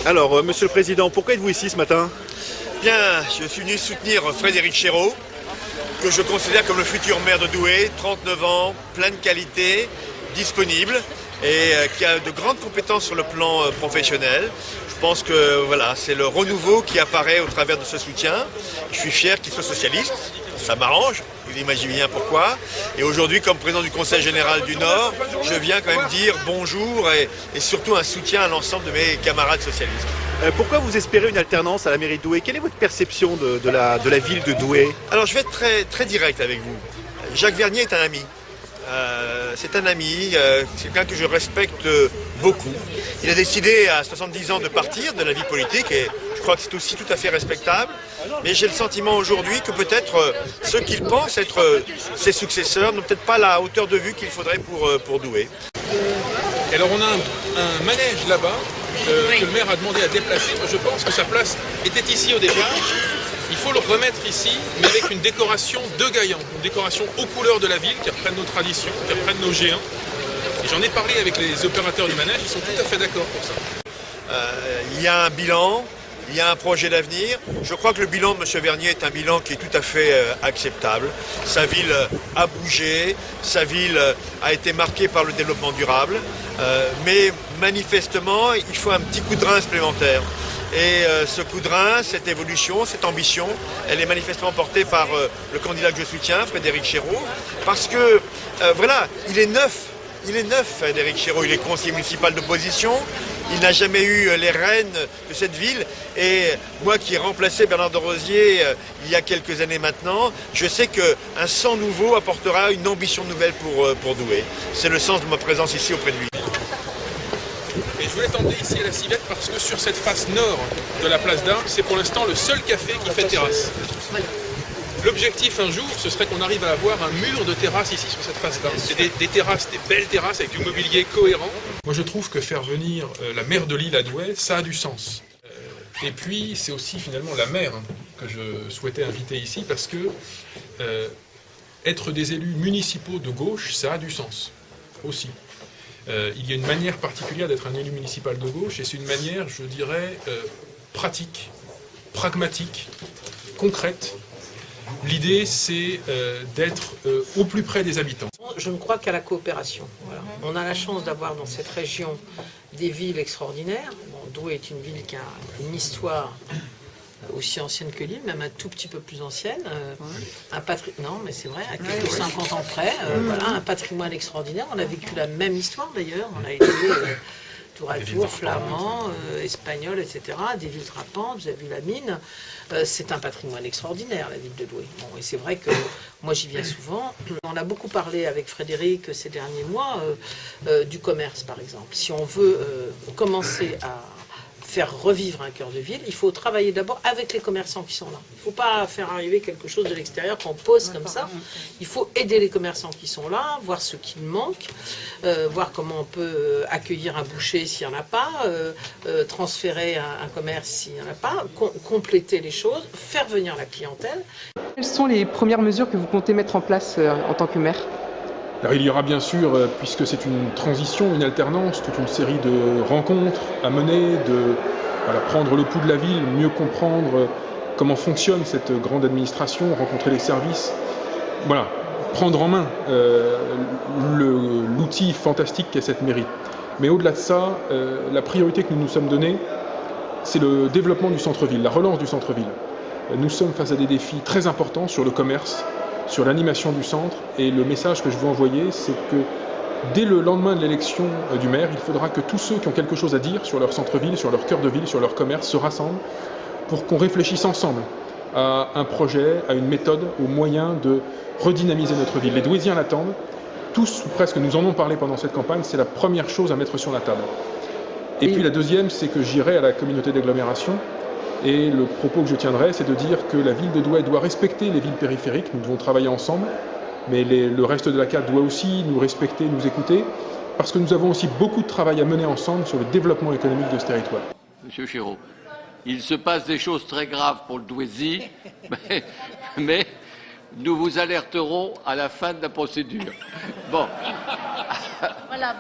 Alors, Monsieur le Président, pourquoi êtes-vous ici ce matin? Bien, je suis venu soutenir Frédéric Chéreau, que je considère comme le futur maire de Douai, 39 ans, plein de qualités, disponible et qui a de grandes compétences sur le plan professionnel. Je pense que voilà, c'est le renouveau qui apparaît au travers de ce soutien. Je suis fier qu'il soit socialiste, ça m'arrange, vous imaginez bien pourquoi. Et aujourd'hui, comme président du Conseil général du Nord, je viens quand même dire bonjour et surtout un soutien à l'ensemble de mes camarades socialistes. Pourquoi vous espérez une alternance à la mairie de Douai? Quelle est votre perception de la ville de Douai? Alors je vais être très, très direct avec vous. Jacques Vernier est un ami. C'est un ami, c'est quelqu'un que je respecte beaucoup. Il a décidé à 70 ans de partir de la vie politique et je crois que c'est aussi tout à fait respectable. Mais j'ai le sentiment aujourd'hui que peut-être ceux qu'il pense être ses successeurs n'ont peut-être pas la hauteur de vue qu'il faudrait pour Douai. Et alors on a un manège là-bas que le maire a demandé à déplacer. Moi, je pense que sa place était ici au départ. Il faut le remettre ici, mais avec une décoration de Gaillan, une décoration aux couleurs de la ville, qui reprenne nos traditions, qui reprenne nos géants. Et j'en ai parlé avec les opérateurs du manège, ils sont tout à fait d'accord pour ça. Il y a un bilan, il y a un projet d'avenir. Je crois que le bilan de M. Vernier est un bilan qui est tout à fait acceptable. Sa ville a bougé, sa ville a été marquée par le développement durable, mais manifestement, il faut un petit coup de rein supplémentaire. Et ce coup de rein, cette évolution, cette ambition, elle est manifestement portée par le candidat que je soutiens, Frédéric Chéreau, parce que, voilà, il est neuf, Frédéric Chéreau, il est conseiller municipal d'opposition, il n'a jamais eu les rênes de cette ville, et moi qui ai remplacé Bernard de Rosier il y a quelques années maintenant, je sais qu'un sang nouveau apportera une ambition nouvelle pour Douai. C'est le sens de ma présence ici auprès de lui. Et je voulais t'emmener ici à la Civette parce que sur cette face nord de la place d'Armes, c'est pour l'instant le seul café qui fait terrasse. L'objectif un jour, ce serait qu'on arrive à avoir un mur de terrasse ici sur cette face d'Armes. C'est des terrasses, des belles terrasses avec du mobilier cohérent. Moi je trouve que faire venir la maire de Lille à Douai, ça a du sens. Et puis c'est aussi finalement la maire que je souhaitais inviter ici parce que être des élus municipaux de gauche, ça a du sens aussi. Il y a une manière particulière d'être un élu municipal de gauche, et c'est une manière, je dirais, pratique, pragmatique, concrète. L'idée, c'est d'être au plus près des habitants. Je ne crois qu'à la coopération. Voilà. On a la chance d'avoir dans cette région des villes extraordinaires. Bon, Douai est une ville qui a une histoire aussi ancienne que Lille, même un tout petit peu plus ancienne. Non, mais c'est vrai, à quelques 50 ans près. Voilà, un patrimoine extraordinaire. On a vécu la même histoire d'ailleurs. On a été tour à tour, flamand, espagnol, etc. Des villes frappantes, vous avez vu la mine. C'est un patrimoine extraordinaire, la ville de Douai. Bon, et c'est vrai que moi j'y viens souvent. On a beaucoup parlé avec Frédéric ces derniers mois du commerce, par exemple. Si on veut commencer à faire revivre un cœur de ville, il faut travailler d'abord avec les commerçants qui sont là. Il ne faut pas faire arriver quelque chose de l'extérieur qu'on pose comme ça. Il faut aider les commerçants qui sont là, voir ce qu'il manque, voir comment on peut accueillir un boucher s'il n'y en a pas, transférer un commerce s'il n'y en a pas, compléter les choses, faire venir la clientèle. Quelles sont les premières mesures que vous comptez mettre en place en tant que maire ? Alors il y aura bien sûr, puisque c'est une transition, une alternance, toute une série de rencontres à mener, de prendre le pouls de la ville, mieux comprendre comment fonctionne cette grande administration, rencontrer les services, voilà, prendre en main l'outil fantastique qu'est cette mairie. Mais au-delà de ça, la priorité que nous nous sommes donnée, c'est le développement du centre-ville, la relance du centre-ville. Nous sommes face à des défis très importants sur le commerce, sur l'animation du centre, et le message que je veux envoyer, c'est que dès le lendemain de l'élection du maire, il faudra que tous ceux qui ont quelque chose à dire sur leur centre-ville, sur leur cœur de ville, sur leur commerce, se rassemblent pour qu'on réfléchisse ensemble à un projet, à une méthode, aux moyens de redynamiser notre ville. Les Douaisiens l'attendent, tous ou presque nous en ont parlé pendant cette campagne, c'est la première chose à mettre sur la table. Et puis la deuxième, c'est que j'irai à la communauté d'agglomération. Et le propos que je tiendrai, c'est de dire que la ville de Douai doit respecter les villes périphériques. Nous devons travailler ensemble, mais le reste de la CAD doit aussi nous respecter, nous écouter, parce que nous avons aussi beaucoup de travail à mener ensemble sur le développement économique de ce territoire. Monsieur Chéreau, il se passe des choses très graves pour le Douaisis, mais nous vous alerterons à la fin de la procédure. Bon. Voilà.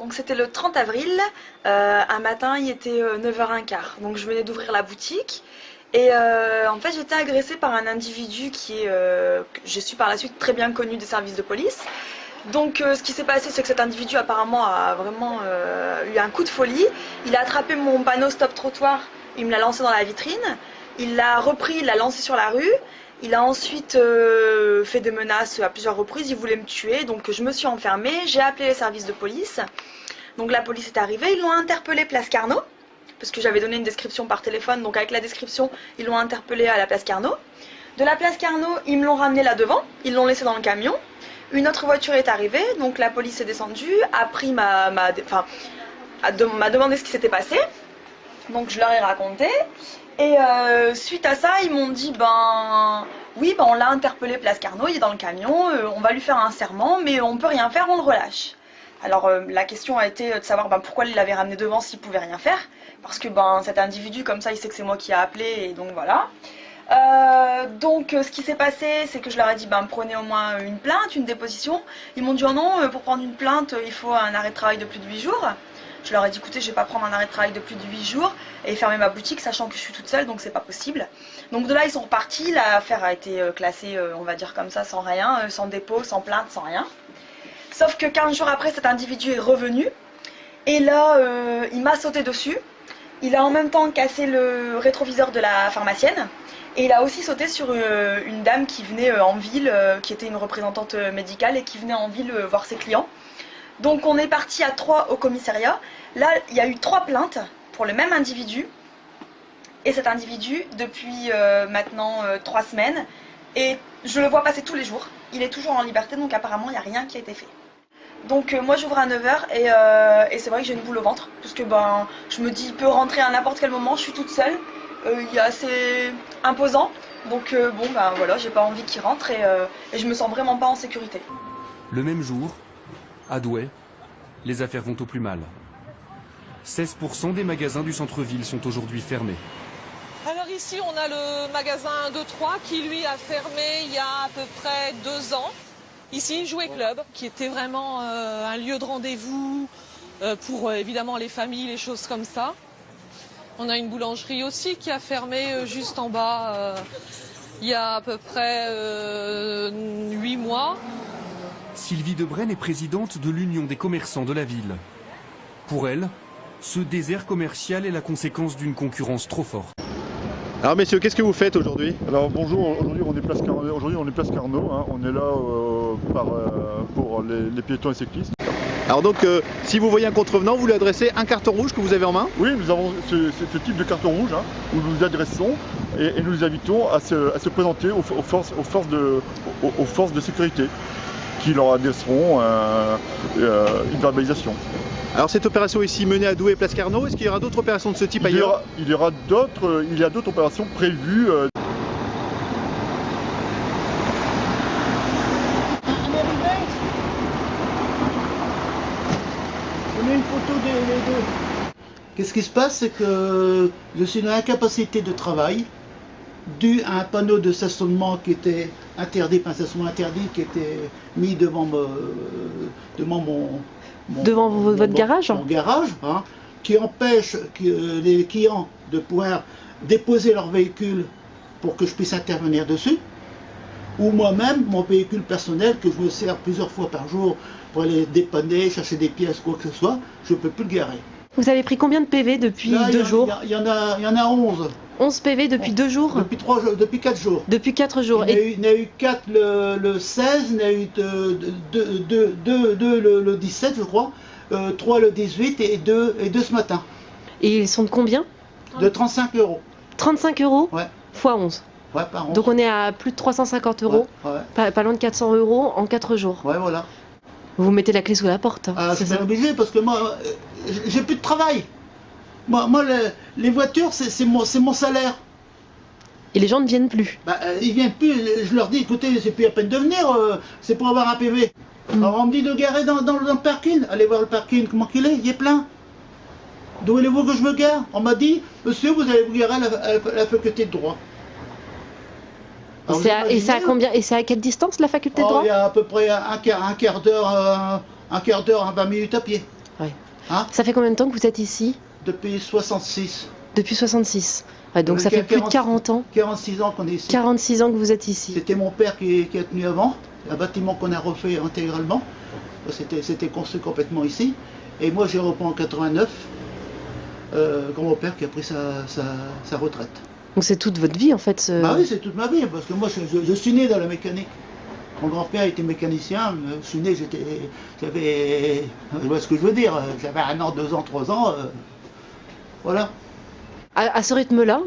Donc c'était le 30 avril, un matin il était 9h15, donc je venais d'ouvrir la boutique et en fait j'étais agressée par un individu qui est, j'ai su par la suite, très bien connu des services de police. Donc ce qui s'est passé, c'est que cet individu apparemment a vraiment eu un coup de folie. Il a attrapé mon panneau stop trottoir, il me l'a lancé dans la vitrine, il l'a repris, il l'a lancé sur la rue. Il a ensuite fait des menaces à plusieurs reprises, il voulait me tuer, donc je me suis enfermée, j'ai appelé les services de police. Donc la police est arrivée, ils l'ont interpellé place Carnot, parce que j'avais donné une description par téléphone, donc avec la description, ils l'ont interpellé à la place Carnot. De la place Carnot, ils me l'ont ramené là devant, ils l'ont laissé dans le camion. Une autre voiture est arrivée, donc la police est descendue, a pris m'a demandé ce qui s'était passé, donc je leur ai raconté. Et suite à ça, ils m'ont dit oui, on l'a interpellé place Carnot, il est dans le camion, on va lui faire un serment, mais on peut rien faire, on le relâche. Alors la question a été de savoir pourquoi il l'avait ramené devant s'il pouvait rien faire, parce que cet individu comme ça, il sait que c'est moi qui ai appelé, et donc voilà. Donc ce qui s'est passé, c'est que je leur ai dit prenez au moins une plainte, une déposition. Ils m'ont dit oh non, pour prendre une plainte, il faut un arrêt de travail de plus de 8 jours. Je leur ai dit écoutez, je vais pas prendre un arrêt de travail de plus de 8 jours et fermer ma boutique sachant que je suis toute seule, donc c'est pas possible. Donc de là ils sont repartis, l'affaire a été classée on va dire comme ça, sans rien, sans dépôt, sans plainte, sans rien. Sauf que 15 jours après, cet individu est revenu et là il m'a sauté dessus. Il a en même temps cassé le rétroviseur de la pharmacienne et il a aussi sauté sur une dame qui venait en ville, qui était une représentante médicale et qui venait en ville voir ses clients. Donc on est parti à 3 au commissariat. Là, il y a eu 3 plaintes pour le même individu. Et cet individu, depuis maintenant 3 semaines, et je le vois passer tous les jours. Il est toujours en liberté, donc apparemment, il n'y a rien qui a été fait. Donc moi, j'ouvre à 9h et c'est vrai que j'ai une boule au ventre. Parce que je me dis, il peut rentrer à n'importe quel moment, je suis toute seule. Il est assez imposant. Donc voilà, j'ai pas envie qu'il rentre et je me sens vraiment pas en sécurité. Le même jour, à Douai, les affaires vont au plus mal. 16% des magasins du centre-ville sont aujourd'hui fermés. Alors ici, on a le magasin 2-3 qui, lui, a fermé il y a à peu près 2 ans. Ici, Jouet Club, qui était vraiment un lieu de rendez-vous pour évidemment les familles, les choses comme ça. On a une boulangerie aussi qui a fermé juste en bas il y a à peu près 8 mois. Sylvie Debrenne est présidente de l'Union des commerçants de la ville. Pour elle, ce désert commercial est la conséquence d'une concurrence trop forte. Alors messieurs, qu'est-ce que vous faites aujourd'hui? Alors bonjour, aujourd'hui on est place Carnot, hein. On est là pour les piétons et cyclistes. Alors donc, si vous voyez un contrevenant, vous lui adressez un carton rouge que vous avez en main? Oui, nous avons ce type de carton rouge où nous nous adressons et nous les invitons à se présenter aux forces de sécurité qui leur adresseront une verbalisation. Alors cette opération ici menée à Douai, place Carnot, est-ce qu'il y aura d'autres opérations de ce type ailleurs? Il y a d'autres opérations prévues. On met une photo des deux. Qu'est-ce qui se passe, c'est que je suis dans l'incapacité de travail dû à un panneau de stationnement qui était interdit, pas un stationnement interdit, qui était mis devant votre garage, mon garage, hein, qui empêche les clients de pouvoir déposer leur véhicule pour que je puisse intervenir dessus, ou moi-même, mon véhicule personnel que je me sers plusieurs fois par jour pour aller dépanner, chercher des pièces, quoi que ce soit, je ne peux plus le garer. Vous avez pris combien de PV depuis 2 jours? Il y en a 11. 11 PV depuis 2 jours? Depuis 4 jours. Depuis 4 jours. Il y en a eu 4 le 16, il y en a eu 2 le 17, je crois, 3 le 18 et 2 ce matin. Et ils sont de combien? De 35 €. 35 € Ouais. Fois 11. Ouais, par 11. Donc on est à plus de 350 €, ouais. Pas loin de 400 € en 4 jours. Ouais, voilà. Vous mettez la clé sous la porte. Ah, je suis bien obligé parce que moi, j'ai plus de travail. Moi les voitures, c'est mon salaire. Et les gens ne viennent plus. Ils viennent plus, je leur dis, écoutez, c'est plus la peine de venir, c'est pour avoir un PV. Alors on me dit de garer dans le parking. Allez voir le parking, comment qu'il est, il est plein. D'où voulez-vous que je me gare? On m'a dit, monsieur, vous allez vous garer à la faculté de droit. Et c'est à combien? Et c'est à quelle distance la faculté de droit? Il y a à peu près un quart d'heure à 20 minutes à pied. Ouais. Hein? Ça fait combien de temps que vous êtes ici? Depuis 66. Depuis 66. Ouais, donc ça fait plus de 40 ans. 46 ans qu'on est ici. 46 ans que vous êtes ici. C'était mon père qui a tenu avant, un bâtiment qu'on a refait intégralement. C'était construit complètement ici. Et moi j'ai repris en 89, quand mon père qui a pris sa retraite. Donc c'est toute votre vie en fait Bah oui, c'est toute ma vie, parce que moi je suis né dans la mécanique. Mon grand-père était mécanicien, je suis né, j'avais, je vois ce que je veux dire, j'avais 1 an, 2 ans, 3 ans, voilà. À ce rythme-là,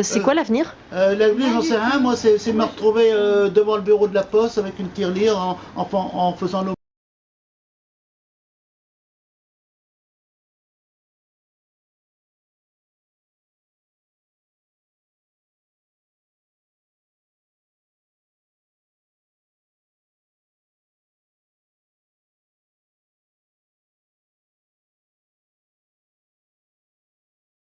c'est quoi l'avenir? L'avenir, j'en sais rien, moi c'est me retrouver devant le bureau de la poste avec une tirelire en faisant